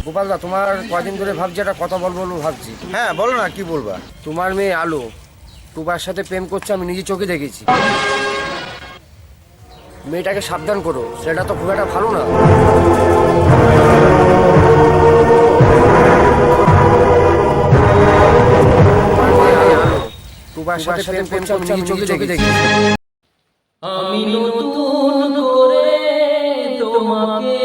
গোপালদা, তোমার কদিন ধরে ভাবছি একটা কথা বলবো ভাবছি। হ্যাঁ বলো না, কি বলবা? তোমার মেয়ে আলো টুবার সাথে প্রেম করছে, আমি নিজে চোখে দেখেছি। মেয়েটাকে সাবধান করো, সেটা তো খুব একটা ভালো না। টুবার সাথে প্রেম করছে, আমি নিজে চোখে দেখেছি। আমি নতুন করে তোমাকে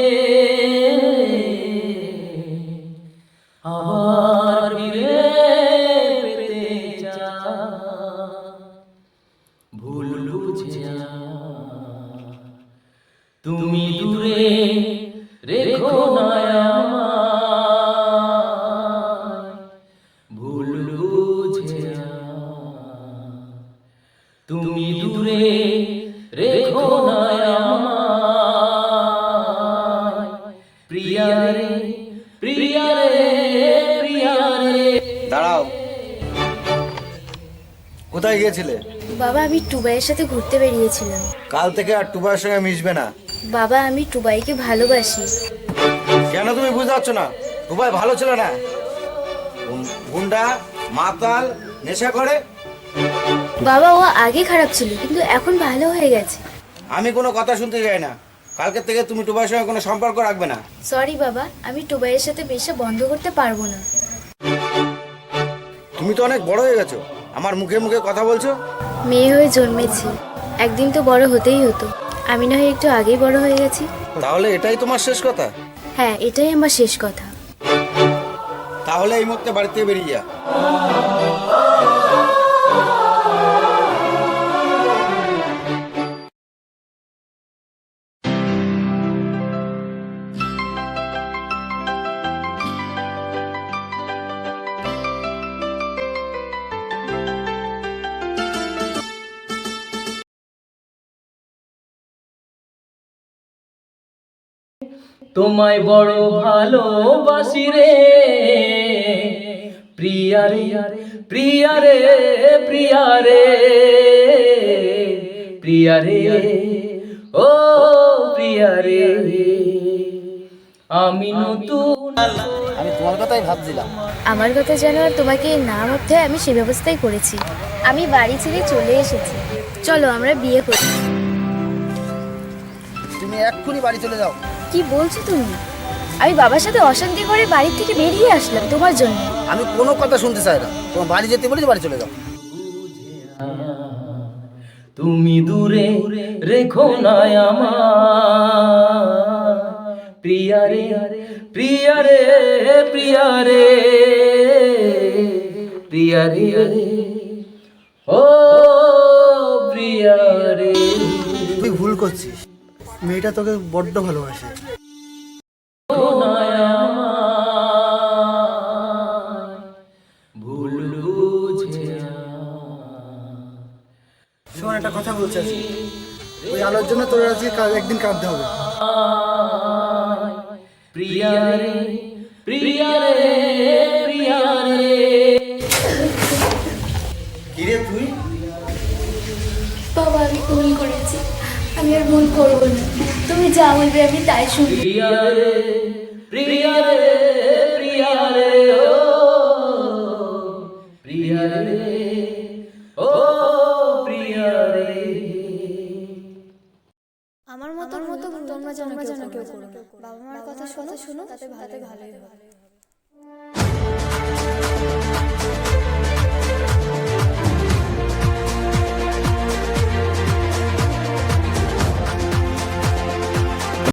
আবার ফিরে পেতে চাই, ভুল বুঝে তুমি দূরে রেখো না আমায়, ভুল বুঝে তুমি দূরে রেখো না আমায়, প্রিয়া রে প্রিয়া রে প্রিয়া রে। দাঁড়াও, কোথায় গিয়েছিলে? বাবা, আমি টুবাইয়ের সাথে ঘুরতে বেরিয়েছিলাম। কাল থেকে আর টুবাইয়ের সঙ্গে মিশবে না। বাবা, আমি টুবাইকে ভালোবাসি। কেন তুমি বুঝতে পারছো না? টুবাই ভালো ছিল না, গুন্ডা, মাতাল, নেশা করে। বাবা, ও আগে খারাপ ছিল, কিন্তু এখন ভালো হয়ে গেছে। আমি কোনো কথা শুনতে চাই না। কালকের থেকে তুমি টুবাইয়ের সঙ্গে কোনো সম্পর্ক রাখবে না। সরি বাবা, আমি টুবাইয়ের সাথে মেশা বন্ধ করতে পারবো না। তুমি তো অনেক বড় হয়ে গেছো, আমার মুখে মুখে কথা বলছো। মেয়ে হয়ে জন্মেছি, একদিন তো বড় হতেই হতো। আমি না হয় একটু আগেই বড় হয়ে গেছি। তাহলে এটাই তোমার শেষ কথা? হ্যাঁ, এটাই আমার শেষ কথা। তাহলে এই মুহূর্তে বাড়ি থেকে বেরিয়ে যা। তোমায় বড় ভালোবাসি রে প্রিয়া রে প্রিয়া রে প্রিয়া রে প্রিয়া রে, ও প্রিয়া রে। আমি নতুন, আমি তোমার কথাই ভাবছিলাম। আমার কথা জানো আর তোমাকে না ভাবতে হয়, আমি সে ব্যবস্থাই করেছি। আমি বাড়ি ছেড়ে চলে এসেছি। চলো আমরা বিয়ে করি। তুমি এক্ষুনি বাড়ি চলে যাও। কি বলছো তুমি? আমি বাবার সাথে অশান্তি করে বাড়ি থেকে বেরিয়ে আসলাম তোমার জন্য। আমি কোনো কথা শুনতে চাই না, তোমার বাড়ি যেতে বলি বাড়ি চলে যাও। তুমি দূরে রেখো না আমায়, প্রিয়া রে প্রিয়া রে প্রিয়া রে প্রিয়া রে, ও প্রিয়া রে। তুই ভুল করছিস, মেয়েটা তোকে বড্ড ভালোবাসে। ভুল বুঝে শোন, একটা কথা বলছি আজকে। ওই আলোর জন্য তোর আজকে একদিন কাঁদতে হবে। প্রিয়া রে প্রিয়া রে প্রিয়া রে। কিরে তুই? বাবা, আমি ভুল করেছি, আমি আর ভুল করবো না। তুমি যা বলবে আমি তাই শুনবো। প্রিয়া রে প্রিয়া রে প্রিয়া রে, ও প্রিয়া রে, ও প্রিয়া রে। আমার মতো তোমরা যেন কেউ করো না। বাবা মার কথা শোনো, তাতে ভালোই হবে।